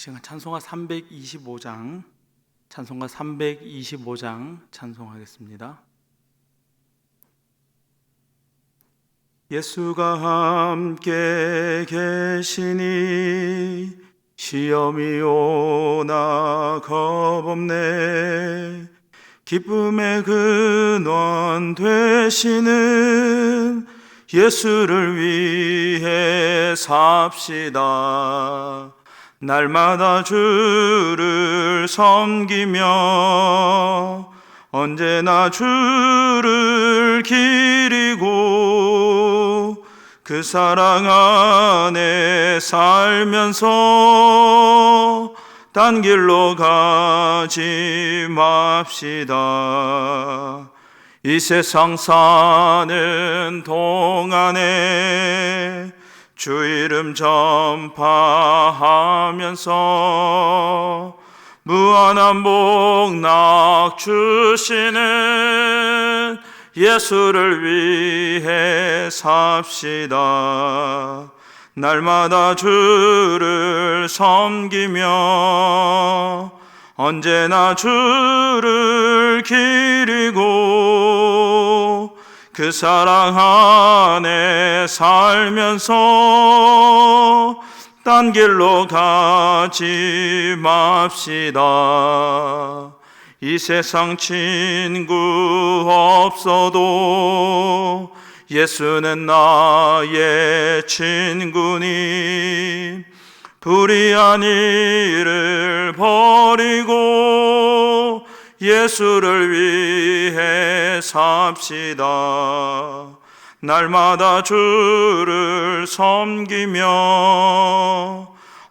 시간 찬송가 325장 찬송하겠습니다. 예수가 함께 계시니 시험이 오나 겁없네. 기쁨의 근원 되시는 예수를 위해 삽시다. 날마다 주를 섬기며 언제나 주를 기리고 그 사랑 안에 살면서 딴 길로 가지 맙시다. 이 세상 사는 동안에 주 이름 전파하면서 무한한 복락 주시는 예수를 위해 삽시다. 날마다 주를 섬기며 언제나 주를 기리고 그 사랑 안에 살면서 딴 길로 가지 맙시다. 이 세상 친구 없어도 예수는 나의 친구니 불의한 일을 버리고 예수를 위해 삽시다. 날마다 주를 섬기며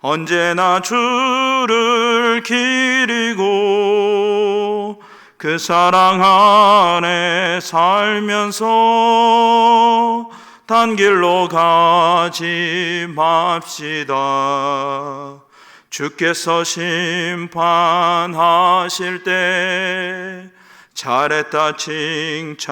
언제나 주를 기리고 그 사랑 안에 살면서 딴 길로 가지 맙시다. 주께서 심판하실 때 잘했다 칭찬하리니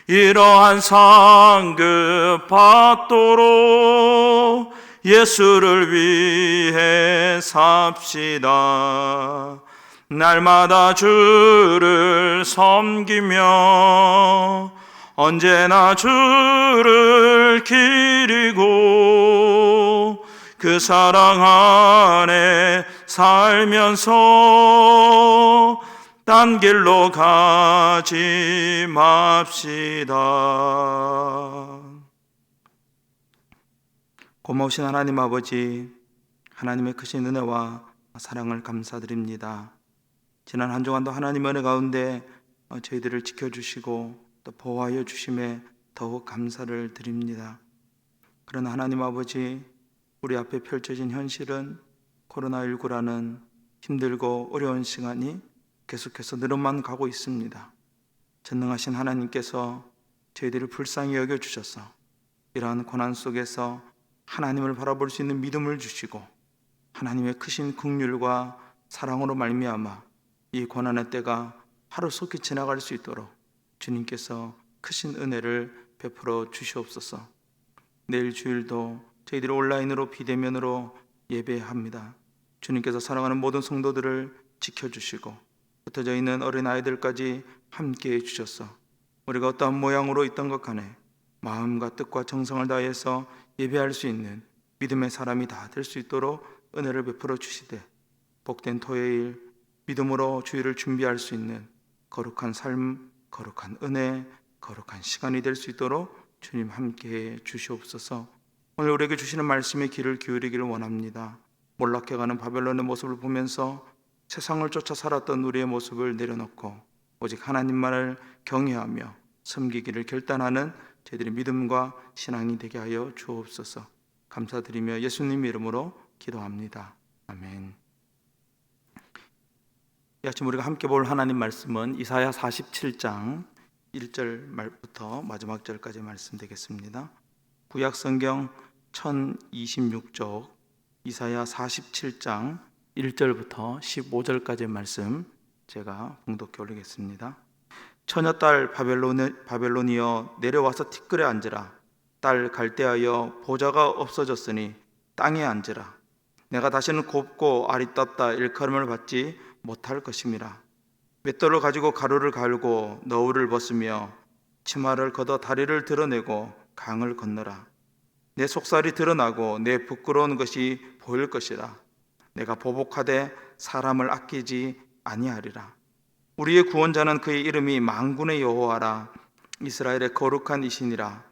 이러한 상급 받도록 예수를 위해 삽시다. 날마다 주를 섬기며 언제나 주를 기리고 그 사랑 안에 살면서 딴 길로 가지 맙시다. 고마우신 하나님 아버지, 하나님의 크신 은혜와 사랑을 감사드립니다. 지난 한 주간도 하나님의 은혜 가운데 저희들을 지켜주시고 또 보호하여 주심에 더욱 감사를 드립니다. 그러나 하나님 아버지, 우리 앞에 펼쳐진 현실은 코로나19라는 힘들고 어려운 시간이 계속해서 늘어만 가고 있습니다. 전능하신 하나님께서 저희들을 불쌍히 여겨주셔서 이러한 고난 속에서 하나님을 바라볼 수 있는 믿음을 주시고 하나님의 크신 긍휼과 사랑으로 말미암아 이 고난의 때가 하루속히 지나갈 수 있도록 주님께서 크신 은혜를 베풀어 주시옵소서. 내일 주일도 저희들이 온라인으로 비대면으로 예배합니다. 주님께서 사랑하는 모든 성도들을 지켜주시고 흩어져 있는 어린아이들까지 함께해 주셔서 우리가 어떠한 모양으로 있던 것 간에 마음과 뜻과 정성을 다해서 예배할 수 있는 믿음의 사람이 다 될 수 있도록 은혜를 베풀어 주시되 복된 토요일 믿음으로 주일을 준비할 수 있는 거룩한 삶, 거룩한 은혜, 거룩한 시간이 될 수 있도록 주님 함께해 주시옵소서. 오늘 우리에게 주시는 말씀에 귀를 기울이기를 원합니다. 몰락해가는 바벨론의 모습을 보면서 세상을 쫓아 살았던 우리의 모습을 내려놓고 오직 하나님만을 경외하며 섬기기를 결단하는 저희들의 믿음과 신앙이 되게 하여 주옵소서. 감사드리며 예수님 이름으로 기도합니다. 아멘. 이 아침 우리가 함께 볼 하나님 말씀은 이사야 47장 1절 말부터 마지막 절까지 말씀 되겠습니다. 구약 성경 1026쪽 이사야 47장 1절부터 15절까지의 말씀 제가 봉독해 올리겠습니다. 처녀딸 바벨론이여 내려와서 티끌에 앉으라. 딸 갈대하여 보좌가 없어졌으니 땅에 앉으라. 내가 다시는 곱고 알이 떴다 일컬음을 받지 못할 것임이라. 맷돌을 가지고 가루를 갈고 너울을 벗으며 치마를 걷어 다리를 드러내고 강을 건너라. 내 속살이 드러나고 내 부끄러운 것이 보일 것이라. 내가 보복하되 사람을 아끼지 아니하리라. 우리의 구원자는 그의 이름이 만군의 여호와라. 이스라엘의 거룩한 이신이라.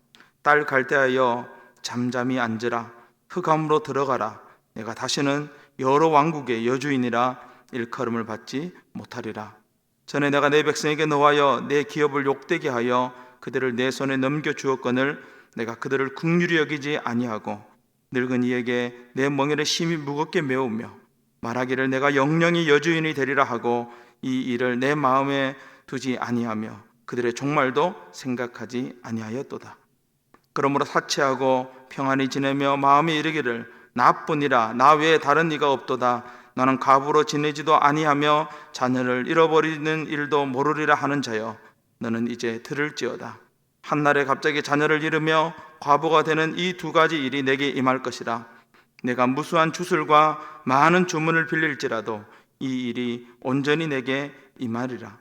딸 갈대하여 잠잠히 앉으라. 흑암으로 들어가라. 내가 다시는 여러 왕국의 여주인이라 일컬음을 받지 못하리라. 전에 내가 내 백성에게 노하여 내 기업을 욕되게 하여 그들을 내 손에 넘겨 주었거늘 내가 그들을 긍휼히 여기지 아니하고 늙은이에게 내 멍에를 심히 무겁게 메우며 말하기를 내가 영영이 여주인이 되리라 하고 이 일을 내 마음에 두지 아니하며 그들의 종말도 생각하지 아니하였도다. 그러므로 사치하고 평안히 지내며 마음이 이르기를 나뿐이라 나 외에 다른 이가 없도다. 나는 가부로 지내지도 아니하며 자녀를 잃어버리는 일도 모르리라 하는 자여, 너는 이제 들을지어다. 한날에 갑자기 자녀를 잃으며 과부가 되는 이 두 가지 일이 내게 임할 것이라. 내가 무수한 주술과 많은 주문을 빌릴지라도 이 일이 온전히 내게 임하리라.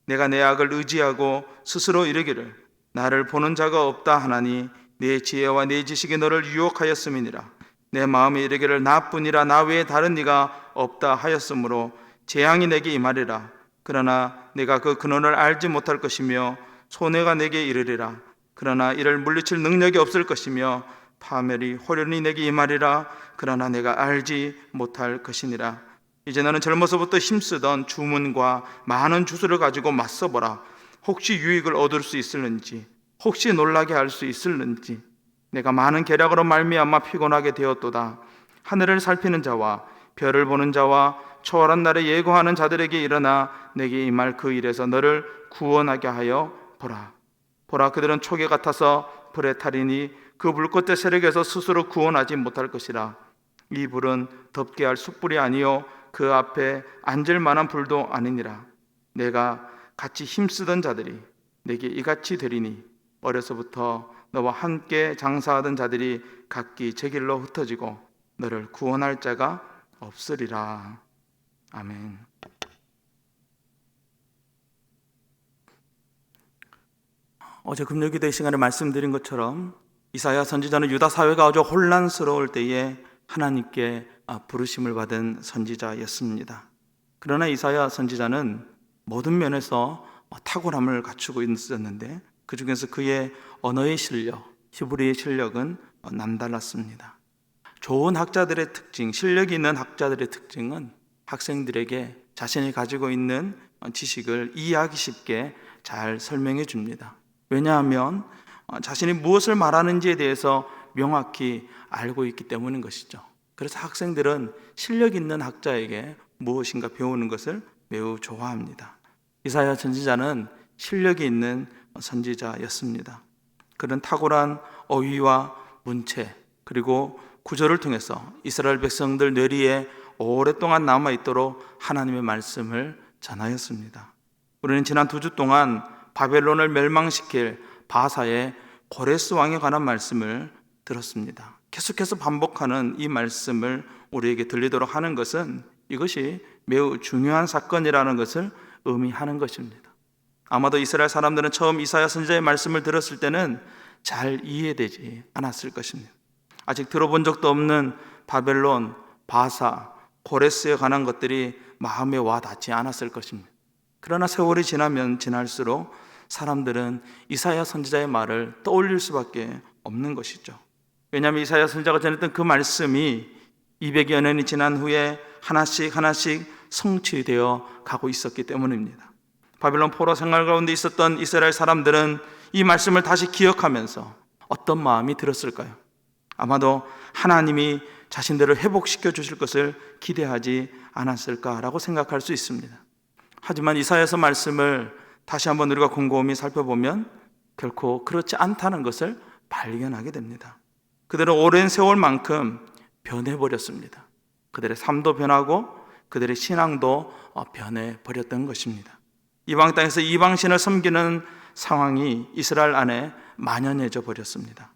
내가 내 악을 의지하고 스스로 이르기를 나를 보는 자가 없다 하나니 내 지혜와 내 지식이 너를 유혹하였음이니라. 내 마음에 이르기를 나뿐이라 나 외에 다른 이가 없다 하였으므로 재앙이 내게 임하리라. 그러나 내가 그 근원을 알지 못할 것이며 손해가 내게 이르리라. 그러나 이를 물리칠 능력이 없을 것이며 파멸이 호련히 내게 임하리라. 그러나 내가 알지 못할 것이니라. 이제 너는 젊어서부터 힘쓰던 주문과 많은 주술을 가지고 맞서보라. 혹시 유익을 얻을 수 있을는지, 혹시 놀라게 할 수 있을는지. 내가 많은 계략으로 말미암아 피곤하게 되었도다. 하늘을 살피는 자와 별을 보는 자와 초월한 날에 예고하는 자들에게 일어나 내게 임할 그 일에서 너를 구원하게 하여 보라. 보라, 그들은 초계 같아서 불에 타리니 그 불꽃의 세력에서 스스로 구원하지 못할 것이라. 이 불은 덮게 할 숯불이 아니요 그 앞에 앉을 만한 불도 아니니라. 내가 같이 힘쓰던 자들이 내게 이같이 되리니 어려서부터 너와 함께 장사하던 자들이 각기 제 길로 흩어지고 너를 구원할 자가 없으리라. 아멘. 어제 금요기도의 시간에 말씀드린 것처럼 이사야 선지자는 유다 사회가 아주 혼란스러울 때에 하나님께 부르심을 받은 선지자였습니다. 그러나 이사야 선지자는 모든 면에서 탁월함을 갖추고 있었는데 그 중에서 그의 언어의 실력, 히브리의 실력은 남달랐습니다. 좋은 학자들의 특징, 실력이 있는 학자들의 특징은 학생들에게 자신이 가지고 있는 지식을 이해하기 쉽게 잘 설명해 줍니다. 왜냐하면 자신이 무엇을 말하는지에 대해서 명확히 알고 있기 때문인 것이죠. 그래서 학생들은 실력 있는 학자에게 무엇인가 배우는 것을 매우 좋아합니다. 이사야 선지자는 실력이 있는 선지자였습니다. 그런 탁월한 어휘와 문체 그리고 구절을 통해서 이스라엘 백성들 뇌리에 오랫동안 남아있도록 하나님의 말씀을 전하였습니다. 우리는 지난 2주 동안 바벨론을 멸망시킬 바사의 고레스 왕에 관한 말씀을 들었습니다. 계속해서 반복하는 이 말씀을 우리에게 들리도록 하는 것은 이것이 매우 중요한 사건이라는 것을 의미하는 것입니다. 아마도 이스라엘 사람들은 처음 이사야 선지자의 말씀을 들었을 때는 잘 이해되지 않았을 것입니다. 아직 들어본 적도 없는 바벨론, 바사, 고레스에 관한 것들이 마음에 와 닿지 않았을 것입니다. 그러나 세월이 지나면 지날수록 사람들은 이사야 선지자의 말을 떠올릴 수밖에 없는 것이죠. 왜냐하면 이사야 선지자가 전했던 그 말씀이 200여 년이 지난 후에 하나씩 성취되어 가고 있었기 때문입니다. 바벨론 포로 생활 가운데 있었던 이스라엘 사람들은 이 말씀을 다시 기억하면서 어떤 마음이 들었을까요? 아마도 하나님이 자신들을 회복시켜 주실 것을 기대하지 않았을까라고 생각할 수 있습니다. 하지만 이사야서 말씀을 다시 한번 우리가 곰곰이 살펴보면 결코 그렇지 않다는 것을 발견하게 됩니다. 그들은 오랜 세월만큼 변해버렸습니다. 그들의 삶도 변하고 그들의 신앙도 변해버렸던 것입니다. 이방 땅에서 이방신을 섬기는 상황이 이스라엘 안에 만연해져 버렸습니다.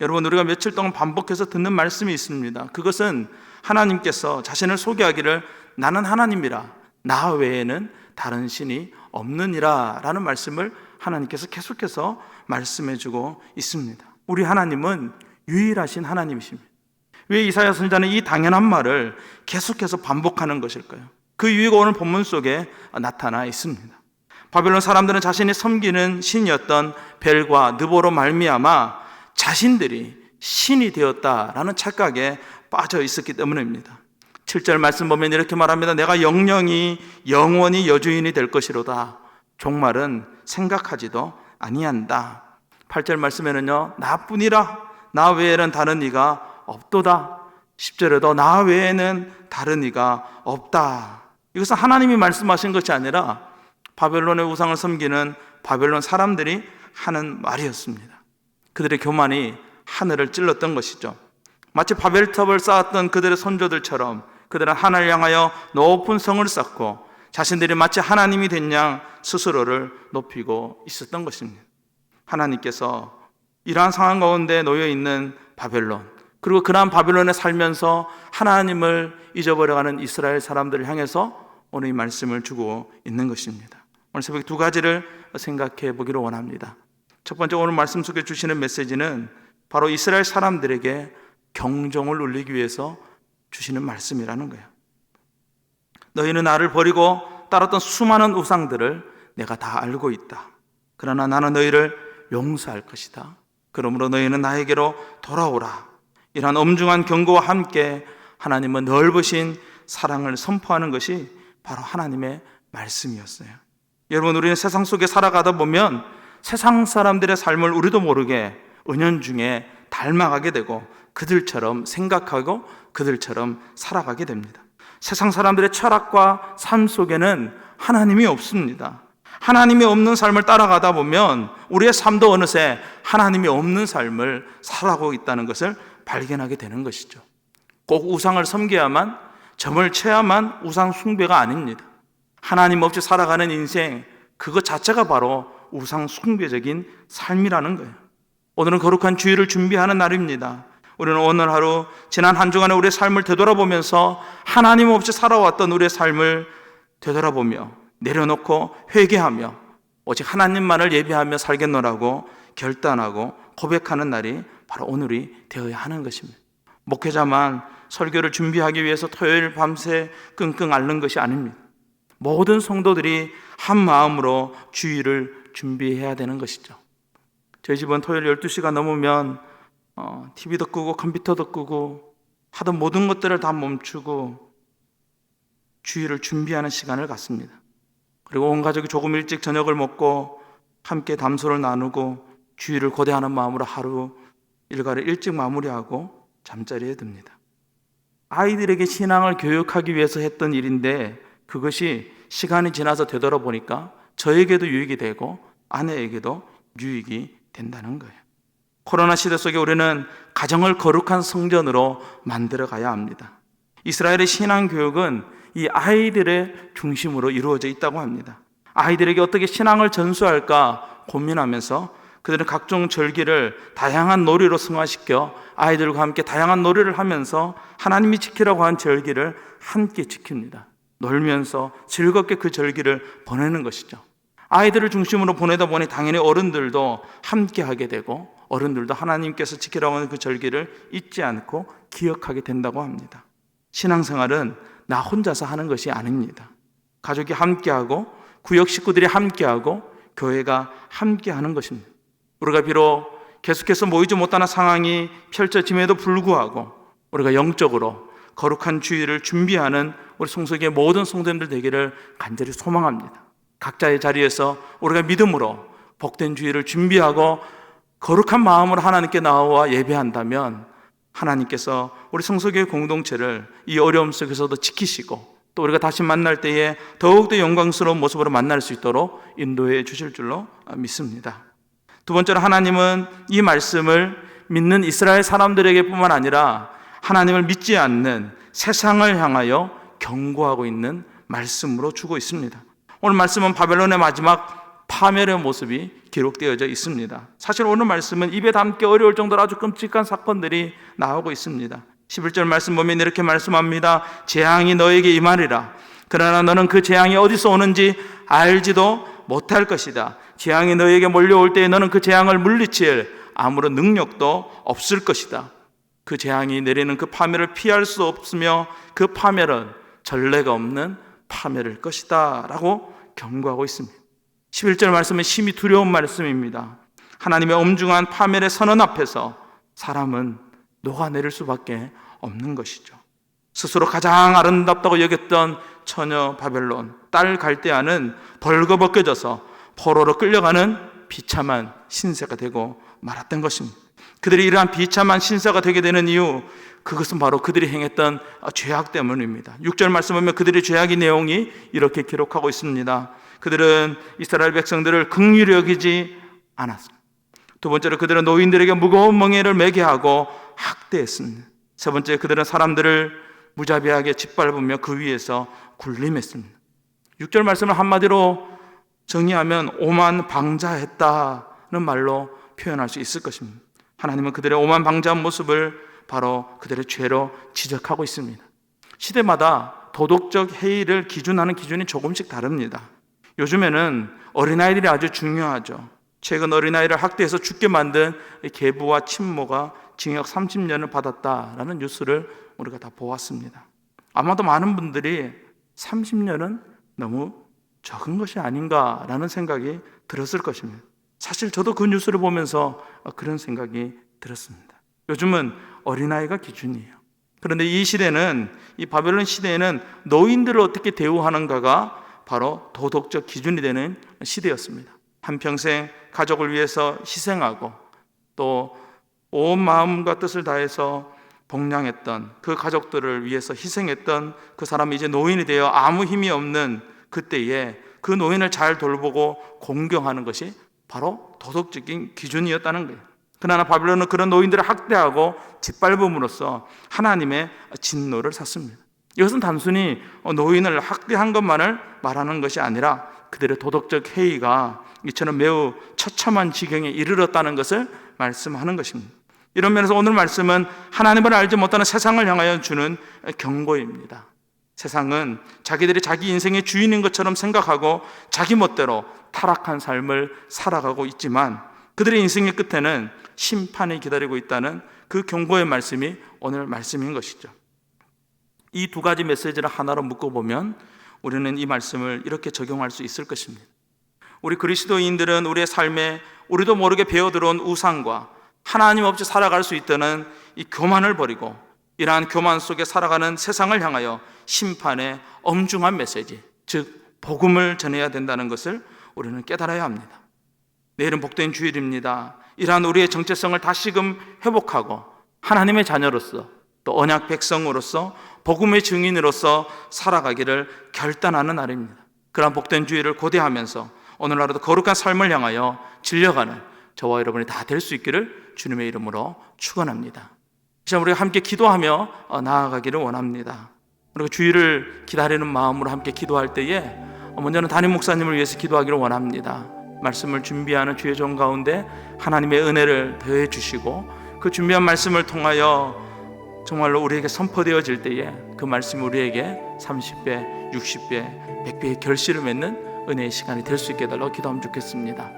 여러분, 우리가 며칠 동안 반복해서 듣는 말씀이 있습니다. 그것은 하나님께서 자신을 소개하기를 나는 하나님이라 나 외에는 다른 신이 없느니라 라는 말씀을 하나님께서 계속해서 말씀해주고 있습니다. 우리 하나님은 유일하신 하나님이십니다. 왜 이사야 선지자는 이 당연한 말을 계속해서 반복하는 것일까요? 그 이유가 오늘 본문 속에 나타나 있습니다. 바벨론 사람들은 자신이 섬기는 신이었던 벨과 느보로 말미암아 자신들이 신이 되었다라는 착각에 빠져 있었기 때문입니다. 7절 말씀 보면 이렇게 말합니다. 내가 영영이 영원히 여주인이 될 것이로다. 종말은 생각하지도 아니한다. 8절 말씀에는요, 나뿐이라 나 외에는 다른 이가 없도다. 10절에도 나 외에는 다른 이가 없다. 이것은 하나님이 말씀하신 것이 아니라 바벨론의 우상을 섬기는 바벨론 사람들이 하는 말이었습니다. 그들의 교만이 하늘을 찔렀던 것이죠. 마치 바벨탑을 쌓았던 그들의 선조들처럼 그들은 하늘을 향하여 높은 성을 쌓고 자신들이 마치 하나님이 된 양 스스로를 높이고 있었던 것입니다. 하나님께서 이러한 상황 가운데 놓여 있는 바벨론, 그리고 그러한 바벨론에 살면서 하나님을 잊어버려가는 이스라엘 사람들을 향해서 오늘 이 말씀을 주고 있는 것입니다. 오늘 새벽 두 가지를 생각해 보기를 원합니다. 첫 번째, 오늘 말씀 속에 주시는 메시지는 바로 이스라엘 사람들에게 경종을 울리기 위해서 주시는 말씀이라는 거예요. 너희는 나를 버리고 따랐던 수많은 우상들을 내가 다 알고 있다. 그러나 나는 너희를 용서할 것이다. 그러므로 너희는 나에게로 돌아오라. 이러한 엄중한 경고와 함께 하나님은 넓으신 사랑을 선포하는 것이 바로 하나님의 말씀이었어요. 여러분, 우리는 세상 속에 살아가다 보면 세상 사람들의 삶을 우리도 모르게 은연중에 닮아가게 되고 그들처럼 생각하고 그들처럼 살아가게 됩니다. 세상 사람들의 철학과 삶 속에는 하나님이 없습니다. 하나님이 없는 삶을 따라가다 보면 우리의 삶도 어느새 하나님이 없는 삶을 살아가고 있다는 것을 발견하게 되는 것이죠. 꼭 우상을 섬겨야만, 점을 쳐야만 우상 숭배가 아닙니다. 하나님 없이 살아가는 인생, 그것 자체가 바로 우상 숭배적인 삶이라는 거예요. 오늘은 거룩한 주일을 준비하는 날입니다. 우리는 오늘 하루, 지난 한 주간의 우리의 삶을 되돌아보면서 하나님 없이 살아왔던 우리의 삶을 되돌아보며 내려놓고 회개하며 오직 하나님만을 예배하며 살겠노라고 결단하고 고백하는 날이 바로 오늘이 되어야 하는 것입니다. 목회자만 설교를 준비하기 위해서 토요일 밤새 끙끙 앓는 것이 아닙니다. 모든 성도들이 한 마음으로 주일을 준비해야 되는 것이죠. 저희 집은 토요일 12시가 넘으면 TV도 끄고 컴퓨터도 끄고 하던 모든 것들을 다 멈추고 주일을 준비하는 시간을 갖습니다. 그리고 온 가족이 조금 일찍 저녁을 먹고 함께 담소를 나누고 주일을 고대하는 마음으로 하루 일과를 일찍 마무리하고 잠자리에 듭니다. 아이들에게 신앙을 교육하기 위해서 했던 일인데 그것이 시간이 지나서 되돌아보니까 저에게도 유익이 되고 아내에게도 유익이 된다는 거예요. 코로나 시대 속에 우리는 가정을 거룩한 성전으로 만들어 가야 합니다. 이스라엘의 신앙 교육은 이 아이들의 중심으로 이루어져 있다고 합니다. 아이들에게 어떻게 신앙을 전수할까 고민하면서 그들은 각종 절기를 다양한 놀이로 승화시켜 아이들과 함께 다양한 놀이를 하면서 하나님이 지키라고 한 절기를 함께 지킵니다. 놀면서 즐겁게 그 절기를 보내는 것이죠. 아이들을 중심으로 보내다 보니 당연히 어른들도 함께 하게 되고 어른들도 하나님께서 지키라고 하는 그 절기를 잊지 않고 기억하게 된다고 합니다. 신앙생활은 나 혼자서 하는 것이 아닙니다. 가족이 함께하고 구역 식구들이 함께하고 교회가 함께하는 것입니다. 우리가 비록 계속해서 모이지 못하는 상황이 펼쳐짐에도 불구하고 우리가 영적으로 거룩한 주일을 준비하는 우리 성속의 모든 성도님들 되기를 간절히 소망합니다. 각자의 자리에서 우리가 믿음으로 복된 주일을 준비하고 거룩한 마음으로 하나님께 나와 예배한다면 하나님께서 우리 성소교회 공동체를 이 어려움 속에서도 지키시고 또 우리가 다시 만날 때에 더욱더 영광스러운 모습으로 만날 수 있도록 인도해 주실 줄로 믿습니다. 두 번째로, 하나님은 이 말씀을 믿는 이스라엘 사람들에게 뿐만 아니라 하나님을 믿지 않는 세상을 향하여 경고하고 있는 말씀으로 주고 있습니다. 오늘 말씀은 바벨론의 마지막 파멸의 모습이 기록되어져 있습니다. 사실 오늘 말씀은 입에 담기 어려울 정도로 아주 끔찍한 사건들이 나오고 있습니다. 11절 말씀 보면 이렇게 말씀합니다. 재앙이 너에게 임하리라. 그러나 너는 그 재앙이 어디서 오는지 알지도 못할 것이다. 재앙이 너에게 몰려올 때에 너는 그 재앙을 물리칠 아무런 능력도 없을 것이다. 그 재앙이 내리는 그 파멸을 피할 수 없으며 그 파멸은 전례가 없는 파멸일 것이다 라고 경고하고 있습니다. 11절 말씀은 심히 두려운 말씀입니다. 하나님의 엄중한 파멸의 선언 앞에서 사람은 녹아내릴 수밖에 없는 것이죠. 스스로 가장 아름답다고 여겼던 처녀 바벨론, 딸 갈대아는 벌거벗겨져서 포로로 끌려가는 비참한 신세가 되고 말았던 것입니다. 그들이 이러한 비참한 신세가 되게 되는 이유, 그것은 바로 그들이 행했던 죄악 때문입니다. 6절 말씀 보면 그들의 죄악의 내용이 이렇게 기록하고 있습니다. 그들은 이스라엘 백성들을 긍휼히 여기지 않았습니다. 두 번째로 그들은 노인들에게 무거운 멍에를 매게 하고 학대했습니다. 세 번째, 그들은 사람들을 무자비하게 짓밟으며 그 위에서 군림했습니다. 6절 말씀을 한마디로 정의하면 오만방자했다는 말로 표현할 수 있을 것입니다. 하나님은 그들의 오만방자한 모습을 바로 그들의 죄로 지적하고 있습니다. 시대마다 도덕적 해이를 기준하는 기준이 조금씩 다릅니다. 요즘에는 어린아이들이 아주 중요하죠. 최근 어린아이를 학대해서 죽게 만든 계부와 친모가 징역 30년을 받았다라는 뉴스를 우리가 다 보았습니다. 아마도 많은 분들이 30년은 너무 적은 것이 아닌가라는 생각이 들었을 것입니다. 사실 저도 그 뉴스를 보면서 그런 생각이 들었습니다. 요즘은 어린아이가 기준이에요. 그런데 이 시대는, 이 바벨론 시대에는 노인들을 어떻게 대우하는가가 바로 도덕적 기준이 되는 시대였습니다. 한평생 가족을 위해서 희생하고 또 온 마음과 뜻을 다해서 복량했던 그 가족들을 위해서 희생했던 그 사람이 이제 노인이 되어 아무 힘이 없는 그때에 그 노인을 잘 돌보고 공경하는 것이 바로 도덕적인 기준이었다는 거예요. 그러나 바벨론은 그런 노인들을 학대하고 짓밟음으로써 하나님의 진노를 샀습니다. 이것은 단순히 노인을 학대한 것만을 말하는 것이 아니라 그들의 도덕적 해이가 이처럼 매우 처참한 지경에 이르렀다는 것을 말씀하는 것입니다. 이런 면에서 오늘 말씀은 하나님을 알지 못하는 세상을 향하여 주는 경고입니다. 세상은 자기들이 자기 인생의 주인인 것처럼 생각하고 자기 멋대로 타락한 삶을 살아가고 있지만 그들의 인생의 끝에는 심판이 기다리고 있다는 그 경고의 말씀이 오늘 말씀인 것이죠. 이 두 가지 메시지를 하나로 묶어보면 우리는 이 말씀을 이렇게 적용할 수 있을 것입니다. 우리 그리스도인들은 우리의 삶에 우리도 모르게 배어들어온 우상과 하나님 없이 살아갈 수 있다는 이 교만을 버리고 이러한 교만 속에 살아가는 세상을 향하여 심판의 엄중한 메시지, 즉 복음을 전해야 된다는 것을 우리는 깨달아야 합니다. 내일은 복된 주일입니다. 이러한 우리의 정체성을 다시금 회복하고 하나님의 자녀로서 또 언약 백성으로서 복음의 증인으로서 살아가기를 결단하는 날입니다. 그러한 복된 주일을 고대하면서 오늘 하루도 거룩한 삶을 향하여 질려가는 저와 여러분이 다 될 수 있기를 주님의 이름으로 축원합니다. 이제 우리가 함께 기도하며 나아가기를 원합니다. 우리가 주일을 기다리는 마음으로 함께 기도할 때에 먼저는 담임 목사님을 위해서 기도하기를 원합니다. 말씀을 준비하는 주의 종 가운데 하나님의 은혜를 더해 주시고 그 준비한 말씀을 통하여 정말로 우리에게 선포되어질 때에 그 말씀이 우리에게 30배, 60배, 100배의 결실을 맺는 은혜의 시간이 될 수 있게 해달라고 기도하면 좋겠습니다.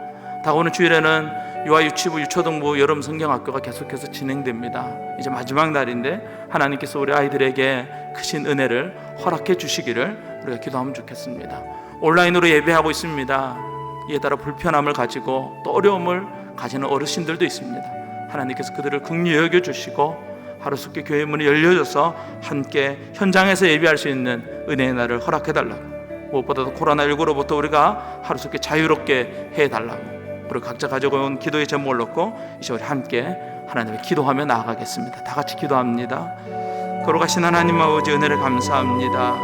다가오는 주일에는 유아유치부, 유초등부 여름 성경학교가 계속해서 진행됩니다. 이제 마지막 날인데 하나님께서 우리 아이들에게 크신 은혜를 허락해 주시기를 우리가 기도하면 좋겠습니다. 온라인으로 예배하고 있습니다. 이에 따라 불편함을 가지고 또 어려움을 가지는 어르신들도 있습니다. 하나님께서 그들을 긍휼히 여겨주시고 하루속히 교회 문이 열려져서 함께 현장에서 예배할 수 있는 은혜의 날을 허락해달라고, 무엇보다도 코로나19로부터 우리가 하루속히 자유롭게 해달라고, 우리 각자 가져온 기도의 제목을 놓고 이제 우리 함께 하나님께 기도하며 나아가겠습니다. 다 같이 기도합니다. 거룩하신 하나님 아버지, 은혜를 감사합니다.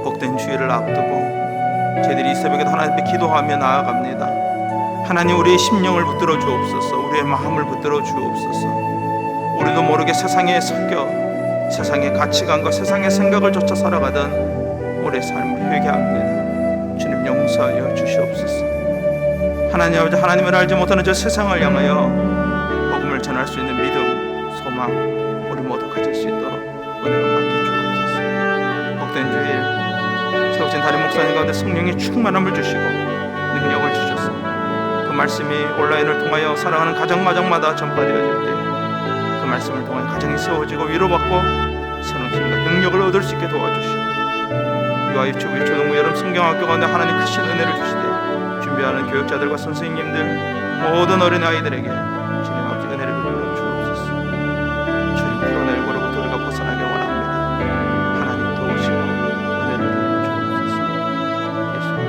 복된 주일을 앞두고 저희들이 이 새벽에도 하나님께 기도하며 나아갑니다. 하나님, 우리의 심령을 붙들어 주옵소서. 우리의 마음을 붙들어 주옵소서. 우리도 모르게 세상에 섞여 세상의 가치관과 세상의 생각을 쫓아 살아가던 우리의 삶을 회개합니다. 주님, 용서하여 주시옵소서. 하나님 아버지, 하나님을 알지 못하는 저 세상을 향하여 복음을 전할 수 있는 믿음, 소망 우리 모두 가질 수 있도록 은혜가 받게 주옵소서. 복된 주일 세우신 담임 목사님 가운데 성령의 충만함을 주시고 능력을 주셔서 그 말씀이 온라인을 통하여 사랑하는 가정마다 전파되어질 때 그 말씀을 통하여 가정이 세워지고 위로받고 새로운 힘과 능력을 얻을 수 있게 도와주시고 유아유치부 초등부 여름 성경학교 가운데 하나님 크신 은혜를 주시되 준비하는 교육자들과 선생님들 모든 어린아이들에게 주님 아버지 은혜를 베풀어 주옵소서. 주님 그런 일고로부터 우리가 벗어나기 원합니다. 하나님 도우시고 은혜를 베풀어 주옵소서. 예수님.